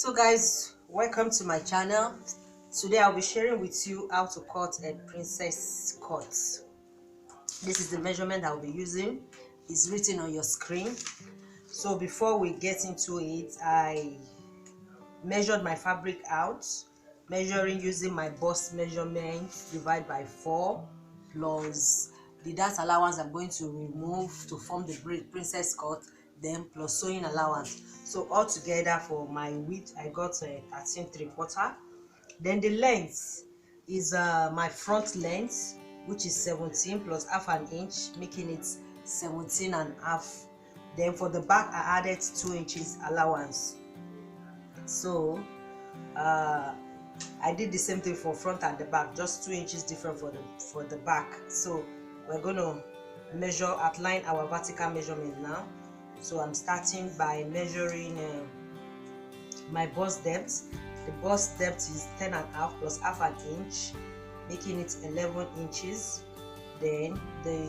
So guys, welcome to my channel. Today I'll be sharing with you how to cut a princess cut. This is the measurement I'll be using. It's written on your screen. So before we get into it, I measured my fabric out, measuring using my bust measurement divided by 4 plus the dart allowance I'm going to remove to form the princess cut, then plus sewing allowance. So all together for my width I got 13 3/4. Then the length is my front length, which is 17 plus half an inch, making it 17 and half. Then for the back I added 2 inches allowance. So I did the same thing for front and the back, just 2 inches different for the back. So we're going to outline our vertical measurement now. So I'm starting by measuring my bust depth. The bust depth is 10.5 plus half an inch, making it 11 inches. Then the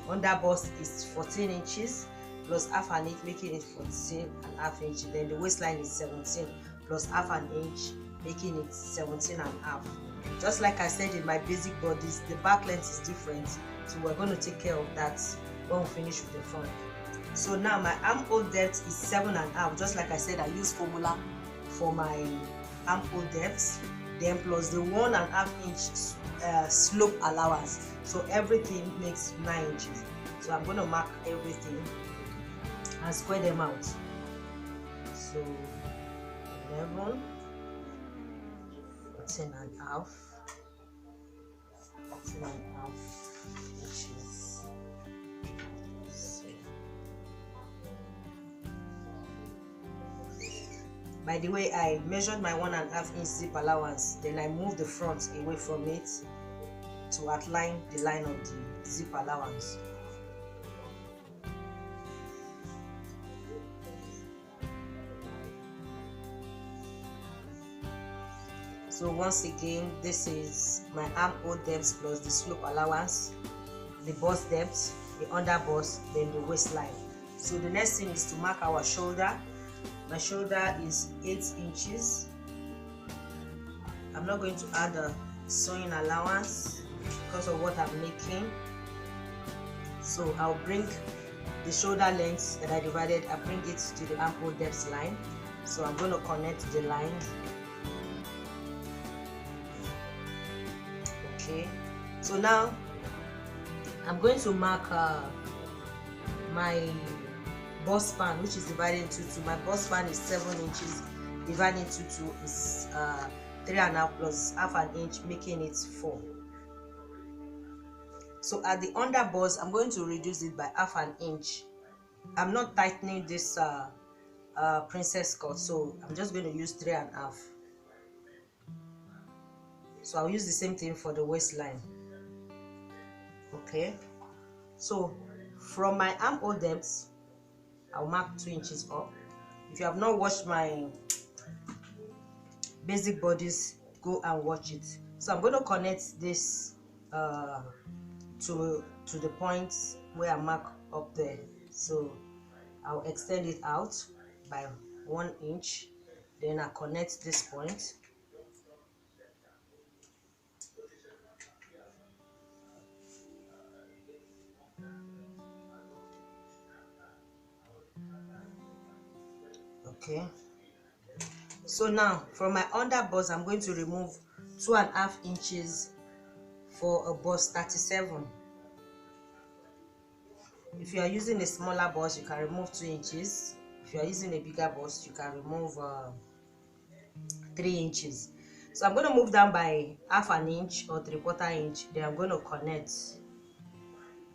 under bust is 14 inches plus half an inch, making it 14.5 inches. Then the waistline is 17 plus half an inch, making it 17.5. Just like I said in my basic bodies, the back length is different, so we're going to take care of that when we finish with the front. So now my armhole depth is 7.5. Just like I said, I use formula for my armhole depth, then plus the 1.5 inch slope allowance. So everything makes 9 inches. So I'm going to mark everything and square them out. So 11, 14.5, 14.5 inches. By the way, I measured my 1.5 inch zip allowance, then I moved the front away from it to outline the line of the zip allowance. So once again, this is my armhole depth plus the slope allowance, the bust depth, the under bust, then the waistline. So the next thing is to mark our shoulder. My shoulder is 8 inches. I'm not going to add a sewing allowance because of what I'm making. So I'll bring the shoulder length that I divided, I bring it to the armhole depth line. So I'm going to connect the lines. Okay, so now I'm going to mark my bust span, which is divided into 2. My bust span is 7 inches, divided into 2 is 3.5 plus half an inch, making it 4. So at the under bust, I'm going to reduce it by half an inch. I'm not tightening this princess cut, so I'm just going to use 3.5. So I'll use the same thing for the waistline. Okay, so from my armhole depth, I'll mark 2 inches up. If you have not watched my basic bodies, go and watch it. So I'm going to connect this to the points where I mark up there. So I'll extend it out by 1 inch. Then I connect this point. Okay, so now from my under bust, I'm going to remove 2.5 inches for a bust 37. If you are using a smaller bust, you can remove 2 inches. If you are using a bigger bust, you can remove 3 inches. So I'm going to move down by half an inch or 3/4 inch. Then I'm going to connect.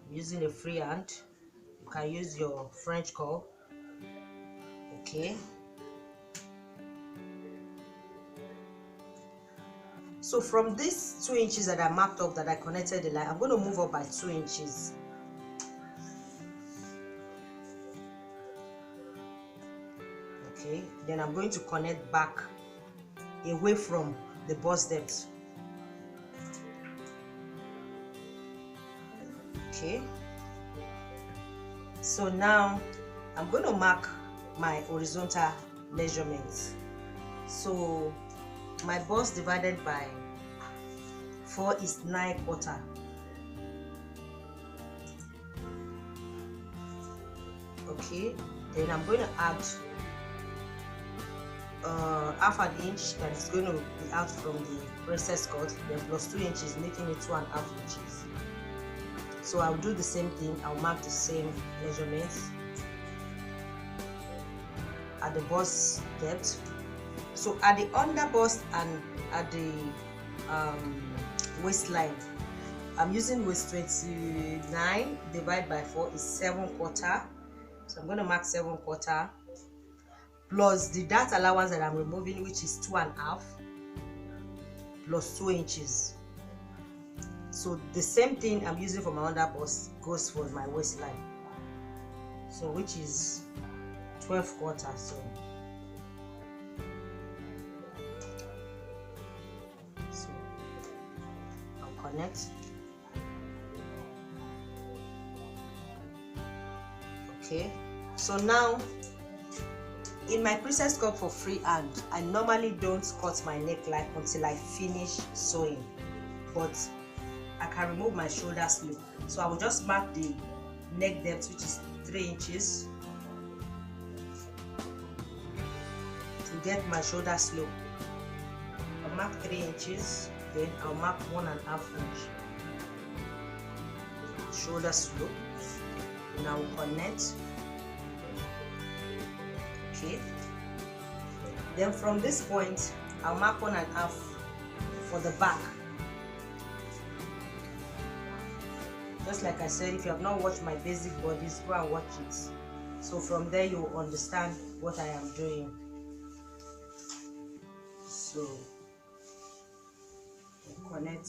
I'm using a free hand. You can use your French curl. Okay, so from these 2 inches that I marked up, that I connected the line, I'm going to move up by 2 inches. Okay, then I'm going to connect back away from the bust depth. Okay, so now I'm going to mark my horizontal measurements. So my bust divided by 4 is 9/4. Okay, then I'm going to add half an inch that is going to be out from the princess cut, then plus 2 inches, making it 2.5 inches. So I'll do the same thing. I'll mark the same measurements at the bust depth. So at the under bust and at the waistline, I'm using waist 29 divided by 4 is 7/4. So I'm going to mark 7/4 plus the dart allowance that I'm removing, which is 2.5 plus 2 inches. So the same thing I'm using for my under bust goes for my waistline. So which is 12/4. So I'll connect. Okay, so now in my princess cut for freehand, I normally don't cut my neckline until I finish sewing, but I can remove my shoulder slope. So I will just mark the neck depth, which is 3 inches, to get my shoulder slope. I'll mark 3 inches, then I'll mark 1.5 inch shoulder slope, and I will connect. Okay, then from this point I'll mark 1.5 for the back. Just like I said, if you have not watched my basic bodies, go and watch it. So from there you will understand what I am doing. So connect.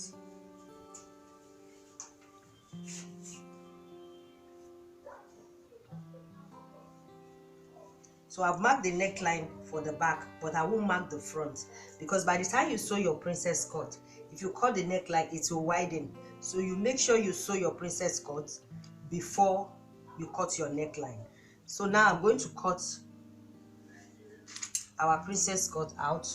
So I've marked the neckline for the back, but I won't mark the front, because by the time you sew your princess cut, if you cut the neckline, it will widen. So you make sure you sew your princess cut before you cut your neckline. So now I'm going to cut our princess cut out.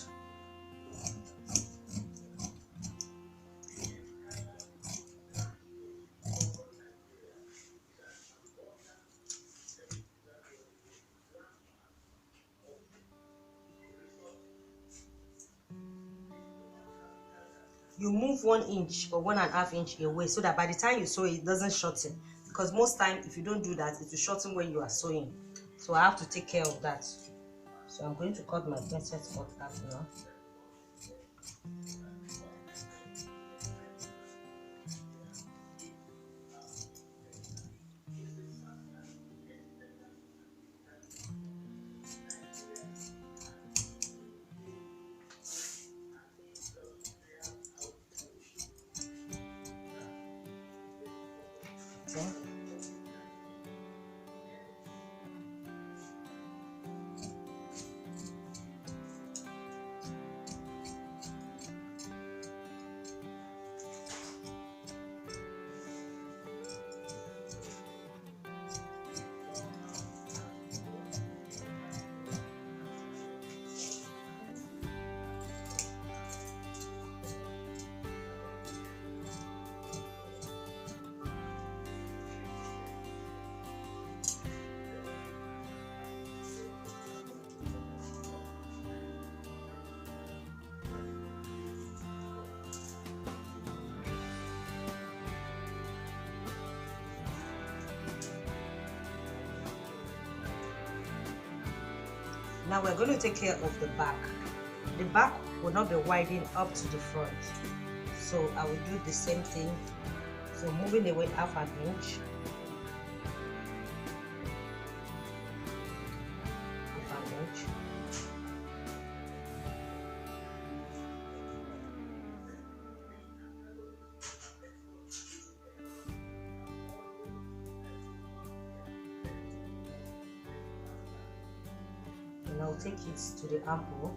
You move 1 inch or 1.5 inch away, so that by the time you sew it doesn't shorten, because most time if you don't do that, it will shorten when you are sewing. So I have to take care of that. So I'm going to cut my princess cut out now. Okay. Now we're going to take care of the back. The back will not be widening up to the front. So I will do the same thing. So moving away 1/2 inch. 1/2 inch. And I'll take it to the armhole.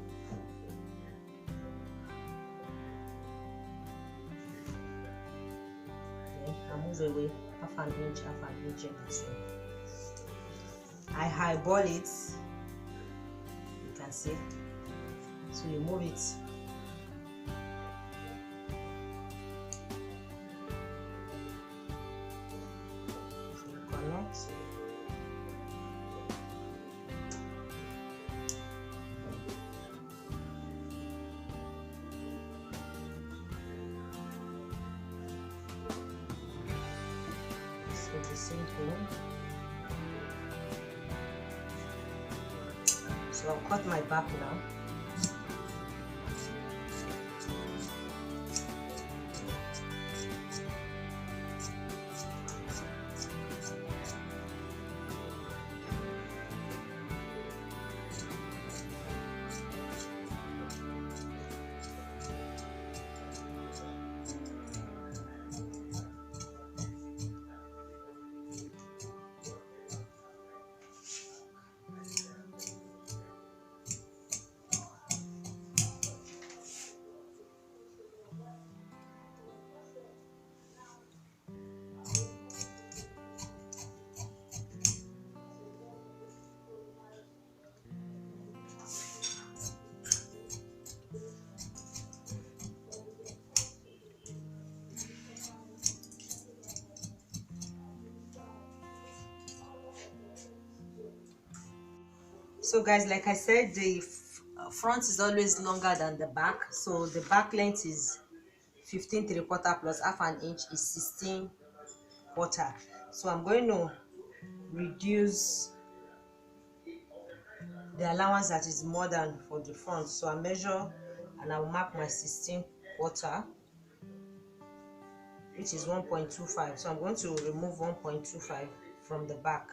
Then I'll move away 1/2 inch in between. I highball it. You can can see. So you move it. So you connect. So the same thing. So I'll cut my back now. So guys, like I said, the front is always longer than the back, so the back length is 15 3/4 plus half an inch is 16/4. So I'm going to reduce the allowance that is more than for the front, so I measure and I will mark my 16/4, which is 1.25. so I'm going to remove 1.25 from the back.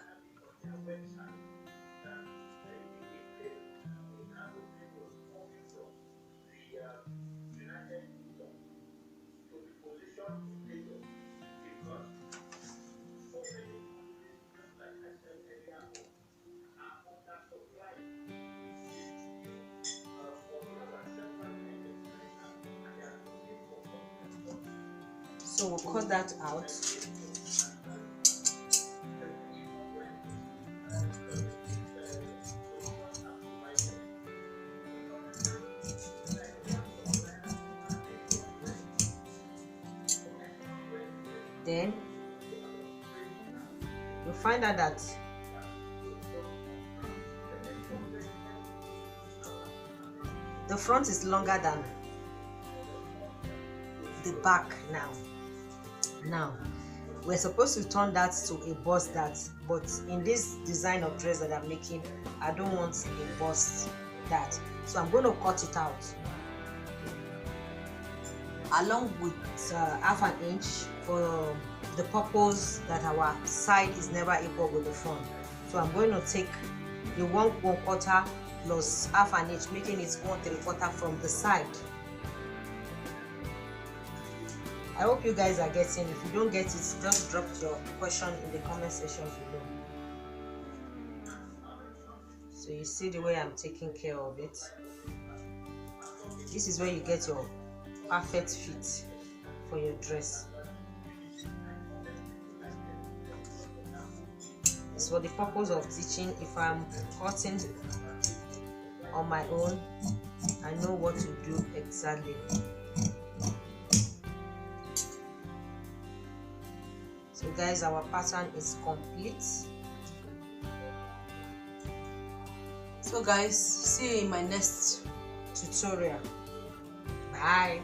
So we'll cut that out. Then you'll find out that the front is longer than the back now. Now we're supposed to turn that to a bust dart, but in this design of dress that I'm making, I don't want a bust dart, so I'm going to cut it out along with half an inch for the purpose that our side is never equal with the front. So I'm going to take the 1/4 plus half an inch, making it 1 3/4 from the side. I hope you guys are getting. If you don't get it, just drop your question in the comment section below. So you see the way I'm taking care of it. This is where you get your perfect fit for your dress. It's for the purpose of teaching. If I'm cutting on my own, I know what to do exactly. So guys, our pattern is complete. So guys, see you in my next tutorial. Bye.